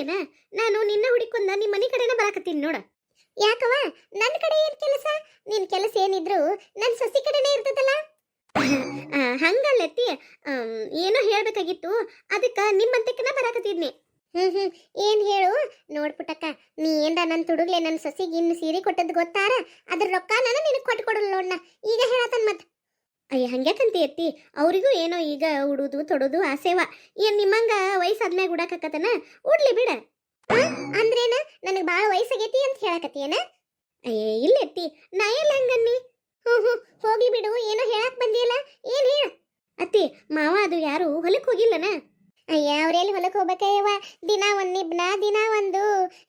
ನೋಡಿಲ್ಲೇನ ನಾನು ನಿನ್ನ ಹುಡಿಕೊಂಡ ನಿಮ್ಮ ಮನೆ ಕಡೆನ ಬರಾಕತ್ತೀನಿ ನೋಡ. ಯಾಕವ ನನ್ನ ಕಡೆ ಏನ್ ಕೆಲಸ? ನಿನ್ ಕೆಲಸ ಏನಿದ್ರು ನನ್ನ ಸೊಸಿ ಕಡೆನೇ ಇರ್ತದಲ್ಲ. ಹಂಗಲ್ಲತ್ತಿ, ಏನೋ ಹೇಳ್ಬೇಕಾಗಿತ್ತು, ಅದಕ್ಕ ನಿಮ್ಮಂತಕ್ಕನ ಬರಾಕತ್ತಿದ್ನಿ. ಏನ್ ಹೇಳು ನೋಡ್ಪುಟ್ಟಕ್ಕ, ನೀ ಏನ್ರ ನನ್ನ ತುಡುಗ್ಲೆ ನನ್ನ ಸೊಸಿಗೆ ಇನ್ನು ಸೀರೆ ಕೊಟ್ಟದ್ ಗೊತ್ತಾರ, ಅದ್ರ ರೊಕ್ಕ ನಾನು ನಿನಗೆ ಕೊಟ್ಟು ಕೊಡಲ್ಲ ನೋಡ್ನ. ಈಗ ಹೇಳತನ್ ಮತ್. ಅಯ್ಯ ಹಂಗ್ಯಾಕಂತಿ ಅತ್ತಿ, ಅವರಿಗೂ ಏನೋ ಈಗ ಉಡುದು ತೊಡೋದು ಆಸೆವ. ಏನ್ ನಿಮ್ಮಂಗ ವಯಸ್ಸಾದ್ಮ್ಯಾಗ ಉಡಾಕತ್ತನ, ಉಡ್ಲಿ ಬಿಡ. ಅಂದ್ರೇನ ನನಗೆ ಭಾಳ ವಯಸ್ಸಾಗೈತಿ ಅಂತ ಹೇಳಕತ್ತೀಯನ? ಅಯ್ಯೇ ಇಲ್ಲ ಅತ್ತಿ, ನಾ ಎಲ್ಲ ಹಂಗನ್ನಿ. ಹೋಗ್ಲಿ ಬಿಡು, ಏನೋ ಹೇಳಕ್ ಬಂದಿಯಲ್ಲ, ಏನ್ ಹೇಳ. ಅತ್ತಿ ಮಾವ ಅದು ಯಾರು ಹೊಲಕ್ಕೆ ಹೋಗಿಲ್ಲನ? ಅಯ್ಯ ಅವ್ರೆಲ್ಲಿ ಹೊಲಕ್ಕೆ ಹೋಗ್ಬೇಕಯ್ಯವ, ದಿನ ಒಂದ್ ನಿಬ್ನ, ದಿನ ಒಂದು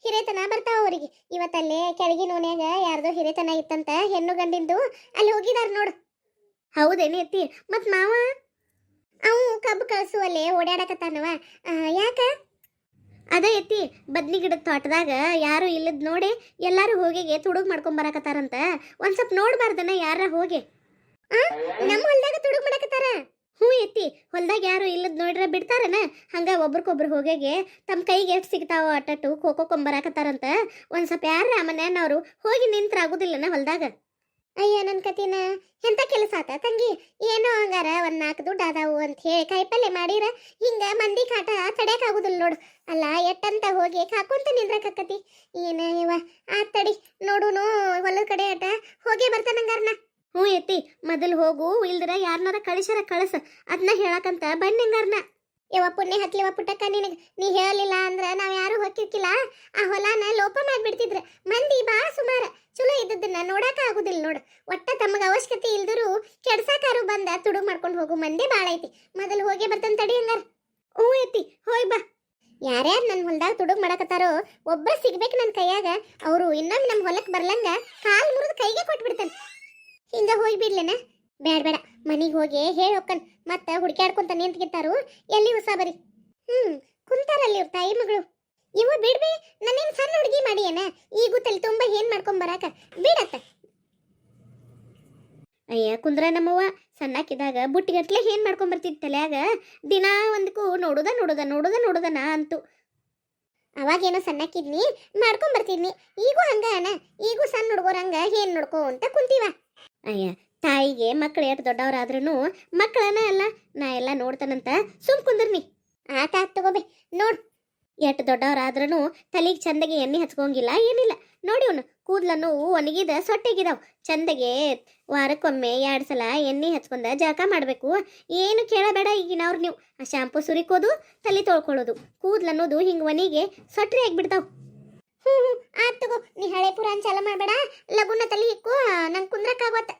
ಹಿರೇತನ ಬರ್ತಾವ ಅವ್ರಿಗೆ. ಇವತ್ತಲ್ಲೇ ಕೆಳಗಿನ ಓನ್ಯಾಗ ಯಾರ್ದೋ ಹಿರೇತನ ಇತ್ತಂತ, ಹೆಣ್ಣು ಗಂಡಿಂದು, ಅಲ್ಲಿ ಹೋಗಿದಾರ ನೋಡು. ಹೌದೇನಿ ಅತ್ತಿ, ಮತ್ ಮಾವ? ಅವು ಕಬ್ಬು ಕಳ್ಸುವಲ್ಲೇ ಓಡಾಡಕತ್ತಾನವ. ಯಾಕ? ಅದ ಎತ್ತಿ, ಬದ್ನಿ ಗಿಡದ ತೋಟದಾಗ ಯಾರು ಇಲ್ಲದ್ ನೋಡಿ ಎಲ್ಲಾರು ಹೋಗಿಗೆ ತುಡುಗ್ ಮಾಡ್ಕೊಂಡ್ ಬರಾಕತ್ತಾರಂತ. ಒಂದ್ ಸ್ವಲ್ಪ ನೋಡ್ಬಾರ್ದನ ಯಾರ ಹೋಗಿ? ನಮ್ಮ ಹೊಲ್ದಾಗ ತುಡುಗ್ ಮಾಡಕತ್ತಾರ. ಹ್ಞೂ ಎತ್ತಿ, ಹೊಲ್ದಾಗ ಯಾರು ಇಲ್ಲದ್ ನೋಡ್ರೆ ಬಿಡ್ತಾರನ? ಹಂಗ ಒಬ್ರಿಗೊಬ್ರು ಹೋಗಿಗೆ ತಮ್ಮ ಕೈಗೆ ಎಷ್ಟು ಸಿಗ್ತಾವ ಅಟ್ಟಟ್ಟು ಕೋಕೊಂಬರಾಕತ್ತಾರಂತ. ಒಂದ್ ಸ್ವಲ್ಪ ಯಾರ ಮನೆಯವ್ರು ಹೋಗಿ ನಿಂತ್ರ ಆಗುದಿಲ್ಲನ ಹೊಲ್ದಾಗ? ಅಯ್ಯ ನನ್ ಕತಿನ ಎಂತ ಕೆಲಸ ಆತ ತಂಗಿ? ಏನೋ ಹಂಗಾರ ಒಂದ್ 4 ದುಡ್ಡು ಅದಾವು ಅಂತ ಹೇಳಿ ಕಾಯಿಪಲ್ಲೆ ಮಾಡಿರ ಹಿಂಗ ಮಂದಿ ಕಾಟ ತಡ್ಯಾಕ್ ಆಗುದಿಲ್ಲ ನೋಡು. ಅಲ್ಲ ಎಟ್ಟಂತ ಹೋಗಿ ಕಾಕೊಂತ ನಿಂದ್ರಕತ್ತಿ. ಏನ ಇವ ತಡಿ ನೋಡುನು, ಹೊಲದ ಕಡೆ ಅಟ ಹೋಗೇ ಬರ್ತಾನಂಗಾರನ. ಹ್ಞೂ ಎತ್ತಿ, ಮೊದಲು ಹೋಗು, ಇಲ್ದ್ರ ಯಾರನ್ನಾರ ಕಳಿಸ್ಯಾರ ಕಳಸ, ಅದನ್ನ ಹೇಳಕಂತ ಬನ್ನಂಗಾರನ. ಯವ ಪುಣ್ಯ ಹತ್ಲಿವ ಪುಟ್ಟಕ್ಕ ನಿನಗೆ, ನೀ ಹೇಳಲಿಲ್ಲ ಅಂದ್ರ ನಾವ್ ಯಾರು ಹೊಕ್ಕಿರ್ಕಿಲ್ಲ, ಆ ಹೊಲಾನ ಲೋಪ ಮಾಡ್ಬಿಡ್ತಿದ್ರ. ಮಂದಿ ಬಾ ಸುಮಾರ ಚಲೋ ಇದ್ದದನ್ನ ನೋಡಾಕ ಆಗುದಿಲ್ಲ ನೋಡು. ಒಟ್ಟ ತಮಗ ಅವಶ್ಯಕತೆ ಇಲ್ದರು ಕೆಡ್ಸಾಕಾರು ಬಂದ ತುಡುಗ್ ಮಾಡ್ಕೊಂಡು ಹೋಗು ಮಂದಿ ಬಾಳ ಐತಿ. ಮೊದಲು ಹೋಗಿ ಬರ್ತಾನೆ ತಡಿ ಹಂಗಾರ. ಹ್ಞೂ ಐತಿ, ಹೋಯ್ ಬಾ. ಯಾರ್ಯಾರು ನನ್ನ ಹೊಲ್ದಾಗ ತುಡುಗ್ ಮಾಡಕತ್ತಾರೋ ಒಬ್ಬ ಸಿಗ್ಬೇಕು ನನ್ನ ಕೈಯಾಗ, ಅವರು ಇನ್ನೊಮ್ಮೆ ನಮ್ಮ ಹೊಲಕ್ಕೆ ಬರ್ಲಂಗ ಕಾಲ್ ಮುರಿದು ಕೈಗೆ ಕೊಟ್ಬಿಡ್ತಾನೆ. ಹಿಂಗ ಹೋಗಿ ಬಿಡ್ಲೇನ? ಬೇಡ ಬೇಡ, ಮನಿಗೆ ಹೋಗಿ ಹೇಳಿ ಹೋಕ್ಕನ್, ಮತ್ತೆ ಹುಡುಕ್ಯಾಡ್ಕೊಂತ ನಿಂತ್ಗಿತ್ತಾರು ಎಲ್ಲಿ ಹೊಸ ಬರಿ. ಕುಂತಾರಲ್ಲಿ ಇವ್ರ ತಾಯಿ ಮಗಳು. ಇವ ಬಿಡ್ಬಿ, ನನ್ನೇನು ಸಣ್ಣ ಹುಡುಗಿ ಮಾಡಿಯೇನ? ಈಗೂ ತಲೆ ತುಂಬ ಏನ್ ಮಾಡ್ಕೊಂಡ್ ಬರಾಕ ಬಿಡತ್ತ. ಅಯ್ಯ ಕುಂದ್ರ ನಮ್ಮವ್ವ ಸಣ್ಣಕ್ಕಿದಾಗ ಬುಟ್ಟಿಗಟ್ಲೆ ಏನ್ ಮಾಡ್ಕೊಂಡ್ ಬರ್ತಿದ್ ತಲ್ಯಾಗ, ದಿನಾ ಒಂದಕ್ಕೂ ನೋಡುದ ಅಂತು. ಅವಾಗೇನೋ ಸಣ್ಣಕ್ಕಿದ್ನಿ ಮಾಡ್ಕೊಂಡ್ ಬರ್ತಿದ್ನಿ, ಈಗೂ ಹಂಗ ಅನ, ಈಗೂ ಸಣ್ಣ ಹುಡುಗರಂಗ ಏನ್ ನೋಡ್ಕೋ ಅಂತ ಕುಂತೀವ. ಅಯ್ಯ ತಾಯಿಗೆ ಮಕ್ಕಳು ಎಷ್ಟು ದೊಡ್ಡವರಾದ್ರೂ ಮಕ್ಕಳನ್ನ ಅಲ್ಲ, ನಾ ಎಲ್ಲ ನೋಡ್ತಾನಂತ ಸುಮ್ ಕುಂದ್ರನಿ. ಆತ ತಗೋಬೆ ನೋಡ್, ಎಷ್ಟು ದೊಡ್ಡವರಾದ್ರೂ ತಲೆಗೆ ಚಂದಗೆ ಎಣ್ಣೆ ಹಚ್ಕೊಂಗಿಲ್ಲ ಏನಿಲ್ಲ. ನೋಡಿ ಅವನು ಕೂದ್ಲನ್ನು ಒಣಗಿದ ಸೊಟ್ಟೆಗಿದಾವ್, ಚಂದಗೆ ವಾರಕ್ಕೊಮ್ಮೆ 2 ಸಲ ಎಣ್ಣೆ ಹಚ್ಕೊಂಡ ಜಳಕ ಮಾಡಬೇಕು. ಏನು ಕೇಳಬೇಡ ಈಗಿನವ್ರು ನೀವು. ಆ ಶಾಂಪು ಸುರಿಕೋದು, ತಲೆ ತೊಳ್ಕೊಳ್ಳೋದು, ಕೂದ್ಲನ್ನೋದು ಹಿಂಗೆ ಒನಿಗೆ ಸೊಟ್ರಿ ಆಗಿಬಿಡ್ತಾವ್. ಆತ್ ತಗೋ, ನೀ ಹಳೆ ಪುರಾಣ ಚಾಲ ಮಾಡಬೇಡ, ಲಗುನ ತಲೆ ಹಿಕ್ಕು, ನಂಗೆ ಕುಂದ್ರಕ್ಕಾಗತ್ತ.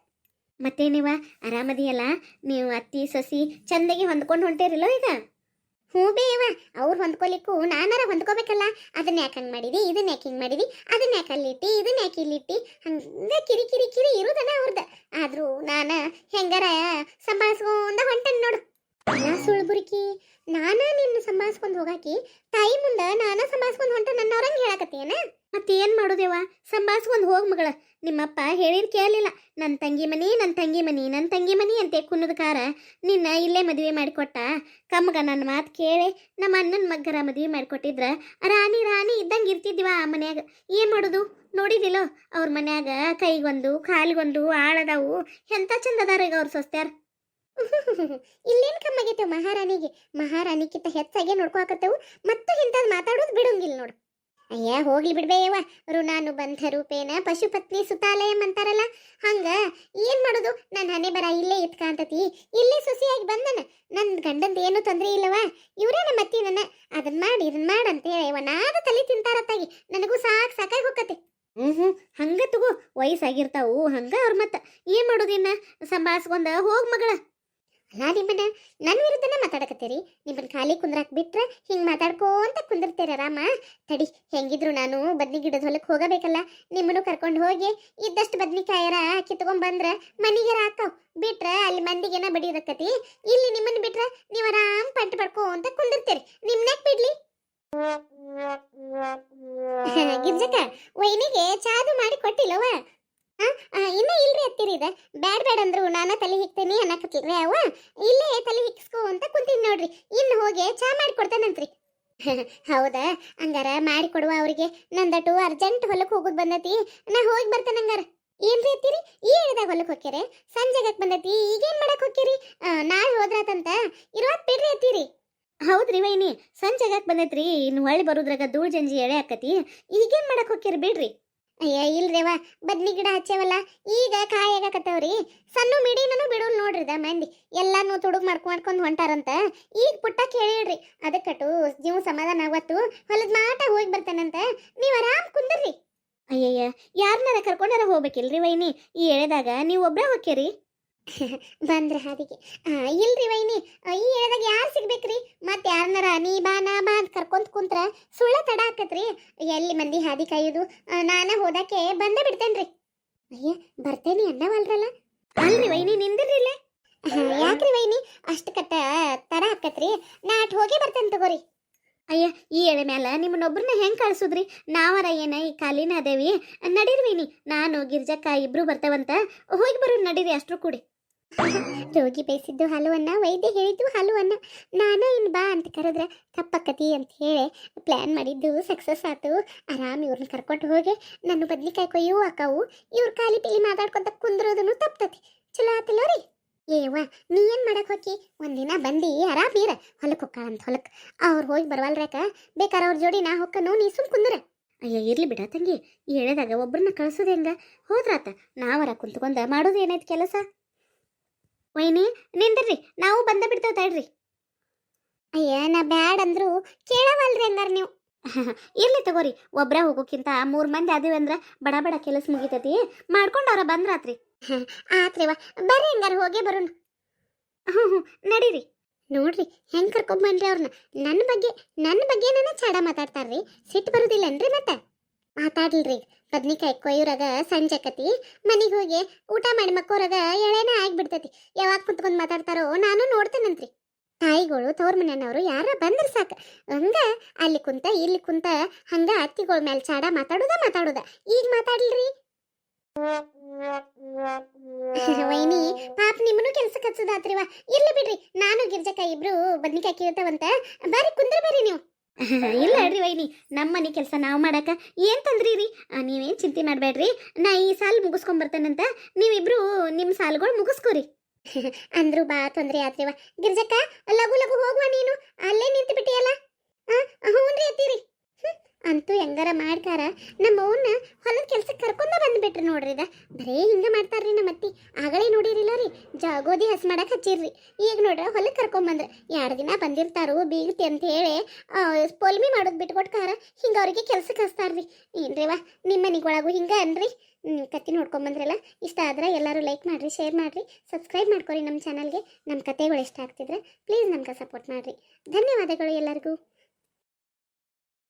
ಮತ್ತೇನಿವ ಆರಾಮದಿಯಲ್ಲ? ನೀವು ಅತ್ತಿ ಸೊಸಿ ಚಂದಗೆ ಹೊಂದ್ಕೊಂಡು ಹೊಂಟೇರಿಲ್ಲೋ ಈಗ? ಹ್ಞೂ ಬೇವ, ಅವ್ರು ಹೊಂದ್ಕೊಲಿಕ್ಕೂ ನಾನಾರ ಹೊಂದ್ಕೋಬೇಕಲ್ಲ. ಅದನ್ನ ಯಾಕೆ ಹಂಗೆ ಮಾಡಿದಿ, ಇದನ್ನ ಯಾಕೆ ಹಿಂಗೆ ಮಾಡಿದಿ, ಅದನ್ನ ಯಾಕೆ ಅಲ್ಲಿಟ್ಟಿ, ಇದನ್ನ ಯಾಕೆ ಇಲ್ಲಿಟ್ಟಿ, ಹಂಗ ಕಿರಿ ಇರುದನ ಅವ್ರದ. ಆದ್ರೂ ನಾನು ಹೆಂಗಾರ ಸಂಭಾಳಿಸ್ಕೊಂಡ ಹೊಂಟನ್ ನೋಡು. ಸುಳ್ಬುರ್ಕಿ, ನಾನ ನಿನ್ನ ಸಂಭಾಳಿಸ್ಕೊಂಡು ಹೋಗಾಕಿ ತಾಯಿ ಮುಂದ ನಾನ ಸಂಭಾಳಿಸ್ಕೊಂಡು ಹೊಂಟ ನನ್ನವ್ರಂಗೆ ಹೇಳಕತ್ತೀಯನ? ಮತ್ತೇನ್ ಮಾಡೋದೇವ, ಸಂಭಾಳಿಸ್ಕೊಂಡು ಹೋಗ್ ಮಗಳ. ನಿಮ್ಮಪ್ಪ ಹೇಳಿದ್ ಕೇಳಲಿಲ್ಲ. ನನ್ನ ತಂಗಿ ಮನಿ ಅಂತೆ ಕುನ್ನದಕಾರ ನಿನ್ನ ಇಲ್ಲೇ ಮದುವೆ ಮಾಡಿಕೊಟ್ಟ. ಕಮ್ಮಗ ನನ್ನ ಮಾತು ಕೇಳಿ ನಮ್ಮ ಅಣ್ಣನ ಮಗ್ಗರ ಮದುವೆ ಮಾಡಿಕೊಟ್ಟಿದ್ರ ರಾಣಿ ಇದ್ದಂಗೆ ಇರ್ತಿದ್ವ ಆ ಮನ್ಯಾಗ. ಏನು ಮಾಡೋದು ನೋಡಿದಿಲ್ಲೋ, ಅವ್ರ ಮನ್ಯಾಗ ಕೈಗೊಂದು ಕಾಲಿಗೊಂದು ಆಳದಾವು, ಎಂಥ ಚಂದದಾರ ಈಗ ಅವ್ರು ಸೊಸ್ತ್ಯಾರ. ಇಲ್ಲೇನು ಕಮ್ಮಾಗೈತೆವು ಮಹಾರಾಣಿಗಿಂತ ಹೆಚ್ಚಾಗೆ ನೋಡ್ಕೊಳಕತ್ತೇವು, ಮತ್ತು ಇಂಥದ್ದು ಮಾತಾಡೋದು ಬಿಡೋಂಗಿಲ್ಲ ನೋಡು. ಅಯ್ಯ ಹೋಗ್ಲಿ ಬಿಡ್ಬೇಯವ್ವ, ಋಣಾನು ಬಂಧ ರೂಪೇನ ಪಶುಪತ್ನಿ ಸುತಾಲಯಂ ಅಂತಾರಲ್ಲ, ಹಂಗ ಏನ್ ಮಾಡೋದು. ನನ್ನ ಹಣೆ ಬರ ಇಲ್ಲೇ ಇಟ್ಕಾಂತತಿ, ಇಲ್ಲೇ ಸೊಸೆಯಾಗಿ ಬಂದನ. ನನ್ನ ಗಂಡಂದ ಏನು ತೊಂದರೆ ಇಲ್ಲವ, ಇವರೇ ನಮ್ಮ ಅತ್ತಿ ನನ್ನ ಅದನ್ನ ಮಾಡಿ ಅಂತ ಹೇಳಿ ನಾದ ತಲೆ ತಿಂತಾರತ್ತಾಗಿ ನನಗೂ ಸಾಕಾಗಿ ಹೋಗತ್ತೆ. ಹಂಗ ತಗೋ, ವಯಸ್ಸಾಗಿರ್ತಾವು ಹಂಗ ಅವ್ರ ಮತ್ತ ಏನ್ ಮಾಡೋದಿನ್ನ ಸಂಭಾಳಿಸ್ಕೊಂಡ ಹೋಗ್ ಮಗಳ. ಅಲ್ಲ ನಿಮ್ಮನ್ನ ನನ್ನ ವಿರುದ್ಧನ ಮಾತಾಡಕತ್ತೀರಿ, ನಿಮ್ಮನ್ನ ಖಾಲಿ ಕುಂದ್ರಾಕ್ ಬಿಟ್ರ ಹಿಂಗ್ ಮಾತಾಡ್ಕೋಂತ ಕುಂದಿರ್ತೀರ ರಾಮ. ತಡಿ, ಹೆಂಗಿದ್ರು ನಾನು ಬದ್ನಿ ಗಿಡದ ಹೊಲಕ್ಕೆ ಹೋಗಬೇಕಲ್ಲ, ನಿಮ್ಮನ್ನು ಕರ್ಕೊಂಡು ಹೋಗಿ ಇದ್ದಷ್ಟು ಬದ್ನಿಕಾಯರ ಕಿತ್ಕೊಂಡ್ ಮನಿಗೆರ ಹಾಕಾವ್. ಬಿಟ್ರ ಅಲ್ಲಿ ಮಂದಿಗೆನ ಬಡಿಯೋದಕ್ಕತಿ, ಇಲ್ಲಿ ನಿಮ್ಮನ್ನ ಬಿಟ್ರ ನೀವು ಆರಾಮ್ ಪಂಟ್ ಪಡ್ಕೋ ಅಂತ ಕುಂದಿರ್ತೀರಿ. ನಿಮ್ನ್ಯಾಕ್ ಬಿಡ್ಲಿ? ಗಿರ್ಜಕ್ಕ, ವೈನಿಗೆ ಚಾದು ಮಾಡಿ ಕೊಟ್ಟಿಲ್ಲವ? ಇನ್ನ ಇಲ್ರಿ ಅತ್ತಿರಿದ, ಬ್ಯಾಡ್ ಅಂದ್ರು ನಾನ ತಲೆ ಹಿಕ್ತೇನಿ ಅನ್ನಕತ್ತಿಲ್ರಿ ಅವ. ಇಲ್ಲೇ ತಲೆ ಹಿಕ್ಸ್ಕೋ ಅಂತ ಕುಂತೀನಿ ನೋಡ್ರಿ, ಇನ್ನು ಹೋಗಿ ಚಾ ಮಾಡಿ ಕೊಡ್ತಾನಂತ್ರಿ. ಹೌದಾ? ಹಂಗಾರ ಮಾಡಿ ಕೊಡುವ ಅವ್ರಿಗೆ. ನಂದಟು ಅರ್ಜೆಂಟ್ ಹೊಲಕ್ಕೆ ಹೋಗೋದು ಬಂದೈತಿ, ನಾ ಹೋಗಿ ಬರ್ತೇನೆ ಹಂಗಾರ. ಏನ್ರಿ ಅತ್ತೀರಿ ಈ ಹೇಳಿದಾಗ ಹೊಲಕ್ಕೆ ಹೋಗ್ಯಾರೆ? ಸಂಜೆಗಕ್ ಬಂದೈತಿ, ಈಗೇನ್ ಮಾಡಕ್ ಹೋಗ್ಯಾರಿ? ನಾಳೆ ಹೋದ್ರಾತಂತ, ಇರೋತ್ ಬಿಡ್ರಿ ಅತ್ತೀರಿ. ಹೌದ್ರಿ ವೈನಿ, ಸಂಜೆಗಕ್ ಬಂದೈತ್ರಿ, ಇನ್ನು ಹೊಳ್ಳಿ ಬರುದ್ರಾಗ ಧೂಳ್ ಜಂಜಿ ಎಳೆ ಆಕತಿ, ಈಗೇನ್ ಮಾಡಕ್ ಹೋಗ್ಯಾರಿ ಬಿಡ್ರಿ. ಅಯ್ಯ ಇಲ್ರಿವ, ಬದ್ನಿ ಗಿಡ ಹಚ್ಚೇವಲ್ಲ, ಈಗ ಕಾಯಿ ಆಗಾಕತ್ತವ್ರಿ. ಸಣ್ಣ ಮಿಡಿನೂ ಬಿಡೋಲ್ ನೋಡ್ರಿದ ಮಂದಿ, ಎಲ್ಲಾನು ತುಡುಗ್ ಮಾಡ್ಕೊಂಡ್ ಹೊಂಟಾರಂತ. ಈಗ ಪುಟ್ಟಕ್ಕೆ ಹೇಳಿಡ್ರಿ, ಅದಕ್ಕಟು ಜೀವ ಸಮಾಧಾನ ಆಗತ್ತು, ಹೊಲದ ಮಾಟ ಹೋಗಿ ಬರ್ತೇನಂತ, ನೀವ್ ಆರಾಮ್ ಕುಂದರ್ರಿ. ಅಯ್ಯಯ್ಯ, ಯಾರನ್ನಾರ ಕರ್ಕೊಂಡಾರ ಹೋಗ್ಬೇಕಿಲ್ರಿ ವೈನಿ? ಈ ಎಳೆದಾಗ ನೀವು ಒಬ್ರ ಹೋಗ್ಯಾರಿ? ಬಂದ್ರ ಹಾದಿಗೆ. ಇಲ್ರಿ ವೈನಿ, ಈ ಎಳೆದಾಗ ಯಾರು ಸಿಗ್ಬೇಕ್ರಿ? ಮತ್ತೆ ಯಾರನ್ನಾರ ನೀ ಬಾ ನಾ ಬಾ ಅಂತ ಕರ್ಕೊಂತ ಕುಂತ್ರ ಸುಳ್ಳ ತಡ ಆಕತ್ರಿ. ಎಲ್ಲಿ ಮಂದಿ ಹಾದಿ ಕಾಯುದು? ನಾನ ಹೋದಾಕೆ ಬಂದೇ ಬಿಡ್ತೇನ್ರಿ. ಅಯ್ಯ ಬರ್ತೇನಿ ಅನ್ನವಲ್ರಲ್ಲ. ಅಲ್ರಿ ವೈನಿ ನಿಂದಿರ್ರಿಲ್ಲೇ. ಯಾಕ್ರಿ ವೈನಿ ಅಷ್ಟು ತಡ ಆಕತ್ರಿ? ನಾ ಅಟ್ ಹೋಗೇ ಬರ್ತೇನೆ ತಗೋರಿ. ಅಯ್ಯ ಈ ಎಳೆ ಮ್ಯಾಲ ನಿಮ್ಮನ್ನೊಬ್ರನ್ನ ಹೆಂಗ್ ಕಳ್ಸುದ್ರಿ? ನಾವರ ಏನ ಈ ಕಾಲಿನ ಅದೇವಿ, ನಡೀರ್ವಿನಿ. ನಾನು ಗಿರ್ಜಕ್ಕ ಇಬ್ರು ಬರ್ತೇವಂತ, ಹೋಗಿ ಬರೋ ನಡೀರಿ ಅಷ್ಟ್ರು ಕೂಡಿ. ರೋಗಿ ಬೇಯಿಸಿದ್ದು ಹಲುವನ್ನ, ವೈದ್ಯ ಹೇಳಿದ್ದು ಹಲುವನ್ನ, ನಾನ ಇನ್ ಬಾ ಅಂತ ಕರೆದ್ರೆ ತಪ್ಪಕ್ಕತಿ ಅಂತ ಹೇಳಿ ಪ್ಲಾನ್ ಮಾಡಿದ್ದು ಸಕ್ಸಸ್ ಆತು. ಆರಾಮ್ ಇವ್ರನ್ನ ಕರ್ಕೊಂಡು ಹೋಗಿ ನನ್ನ ಬದ್ನಿಕಾಯಿ ಕೊಯ್ಯೂ ಅಕ್ಕವು, ಇವ್ರ ಕಾಲಿ ಪಿಲಿ ಮಾತಾಡ್ಕೊಂತ ಕುಂದ್ರೋದನ್ನು ತಪ್ತತಿ. ಚಲೋ ಆತಲ್ಲ ರೀ. ಏವ್ವ ನೀ ಏನ್ ಮಾಡಕ್ ಹೋಗಿ? ಒಂದಿನ ಬಂದು ಆರಾಮ್ ನೀರ ಹೊಲಕ್ಕೆ ಹೊಕ್ಕಾಳಂತ ಹೊಲಕ್ಕೆ. ಅವ್ರು ಹೋಗಿ ಬರವಲ್ರಕ, ಬೇಕಾರ ಅವ್ರ ಜೋಡಿ ನಾ ಹೊಕ್ಕನು, ನೀ ಸುಮ್ ಕುಂದ್ರ. ಅಯ್ಯ ಇರ್ಲಿ ಬಿಡ ತಂಗಿ, ಈ ಎಳೆದಾಗ ಒಬ್ರನ್ನ ಕಳ್ಸೋದು ಹೆಂಗ? ಹೋದ್ರಾತ, ನಾವರ ಕುಂತ್ಕೊಂಡ ಮಾಡೋದು ಏನೈತಿ ಕೆಲಸ? ವೈನಿ ನಿಂದ್ರಿ, ನಾವು ಬಂದ ಬಿಡ್ತೇವೆ ತಡ್ರಿ. ಅಯ್ಯ ನಾ ಬ್ಯಾಡ್ ಅಂದ್ರು ಕೇಳವಲ್ರಿ ಹಂಗಾರ ನೀವು. ಇರ್ಲಿ ತಗೋರಿ, ಒಬ್ರ ಹೋಗೋಕ್ಕಿಂತ 3 ಮಂದಿ ಅದಿವಿ ಅಂದ್ರ ಬಡ ಬಡ ಕೆಲಸ ಮುಗಿತತಿ, ಮಾಡ್ಕೊಂಡು ಅವ್ರ ಬಂದ್ರಾತ್ರಿ. ಆತ್ರಿವ, ಬರ್ರಿ ಹಂಗಾರ ಹೋಗೇ ಬರೋಣ. ಹ್ಞೂ ನಡೀರಿ. ನೋಡ್ರಿ ಹೆಂಗ್ ಕರ್ಕೊಂಬನ್ರಿ ಅವ್ರನ್ನ. ನನ್ನ ಬಗ್ಗೆ ನನ್ನ ಚಾಡ ಮಾತಾಡ್ತಾರ್ರಿ, ಸಿಟ್ಟು ಬರುದಿಲ್ಲನ್ರಿ ಮತ್ತೆ? ಮಾತಾಡ್ಲ್ರಿ. ಬದ್ನಿಕಾಯಿ ಕೊಯ್ಯೂರಾಗ ಸಂಜೆ ಕತಿ, ಮನೆಗೆ ಹೋಗಿ ಊಟ ಮಾಡಿ ಮಕ್ಕೋರಾಗ ಎಳೆನ ಆಗ್ಬಿಡ್ತೈತಿ. ಯಾವಾಗ ಕುಂತ್ಕೊಂಡ್ ಮಾತಾಡ್ತಾರೋ ನಾನು ನೋಡ್ತೇನಂತ್ರಿ. ತಾಯಿಗಳು ತವ್ರ ಮನೆಯವರು ಯಾರ ಬಂದ್ರ ಸಾಕ, ಹಂಗ ಅಲ್ಲಿ ಕುಂತ ಇಲ್ಲಿ ಕುಂತ ಹಂಗ ಅತ್ತಿಗಳ ಮೇಲೆ ಚಾಡ ಮಾತಾಡುದ. ಈಗ ಮಾತಾಡ್ಲ್ರಿ. ವೈನಿ ಪಾಪ ನಿಮ್ಮನು ಕೆಲ್ಸಕ್ಕೆ ಹಚ್ಚದಾತ್ರಿವ. ಇರ್ಲಿ ಬಿಡ್ರಿ, ನಾನು ಗಿರ್ಜಕ್ಕ ಇಬ್ರು ಬದ್ನಿಕಾಯಿ ಕೀಳ್ತೇವಂತ, ಬಾರಿ ಕುಂದ್ರ ಬರ್ರಿ ನೀವು. ಇಲ್ಲ ಅಲ್ರಿ ವೈನಿ, ನಮ್ಮ ಮನೆ ಕೆಲಸ ನಾವು ಮಾಡಾಕ ಏನ್ ತಂದ್ರಿ ರೀ? ನೀವೇನ್ ಚಿಂತೆ ಮಾಡಬೇಡ್ರಿ, ನಾ ಈ ಸಾಲ್ ಮುಗಿಸ್ಕೊಂಬರ್ತೇನಂತ, ನೀವಿಬ್ರು ನಿಮ್ಮ ಸಾಲುಗಳು ಮುಗಿಸ್ಕೋರಿ. ಅಂದ್ರು ಬಾ ತೊಂದ್ರೆ ಆತ್ರಿವ. ಗಿರ್ಜಕ್ಕ ಲಘು ಲಘು ಹೋಗುವ, ನೀನು ಅಲ್ಲೇ ನಿಂತು ಬಿಟ್ಟಿಯಲ್ಲ. ಹ್ಞೂನ್ರಿ ಅತ್ತೀರಿ. ಅಂತೂ ಹೆಂಗಾರ ಮಾಡ್ತಾರ, ನಮ್ಮ ಅವನ್ನ ಹೊಲದ ಕೆಲ್ಸಕ್ಕೆ ಕರ್ಕೊಂಡ ಬಂದ್ಬಿಟ್ರಿ ನೋಡ್ರಿ. ಬರೇ ಹಿಂಗ ಮಾಡ್ತಾರ್ರಿ ನಮ್ಮ ಅತ್ತಿ. ಆಗಳೇ ನೋಡಿರಿಲ್ಲ ರೀ, ಗೋಧಿ ಹಸ್ ಮಾಡಕ್ ಹಚ್ಚಿರ್ರಿ, ಈಗ ನೋಡ್ರ ಹೊಲಕ್ಕೆ ಕರ್ಕೊಂಬಂದ್ರ 2 ದಿನ ಬಂದಿರ್ತಾರು ಬೀಗತಿ ಅಂತ ಹೇಳಿ ಪೊಲ್ಮಿ ಮಾಡೋದು ಬಿಟ್ಕೊಟ್ಕಾರ ಹಿಂಗ ಅವ್ರಿಗೆ ಕೆಲ್ಸಕ್ಕೆ ಹಚ್ತಾರ್ರಿ. ಏನ್ರಿವ ನಿಮ್ಮ ಮನಿಗೊಳಗು ಹಿಂಗ ಅನ್ರಿ. ಕತ್ತಿ ನೋಡ್ಕೊಂಬಂದ್ರಲ್ಲ, ಇಷ್ಟ ಆದ್ರೆ ಎಲ್ಲರೂ ಲೈಕ್ ಮಾಡ್ರಿ, ಶೇರ್ ಮಾಡ್ರಿ, ಸಬ್ಸ್ಕ್ರೈಬ್ ಮಾಡ್ಕೊರಿ ನಮ್ಮ ಚಾನಲ್ಗೆ. ನಮ್ಮ ಕತೆಗಳು ಇಷ್ಟ ಆಗ್ತಿದ್ರೆ ಪ್ಲೀಸ್ ನಮ್ಗೆ ಸಪೋರ್ಟ್ ಮಾಡ್ರಿ. ಧನ್ಯವಾದಗಳು ಎಲ್ಲರಿಗೂ.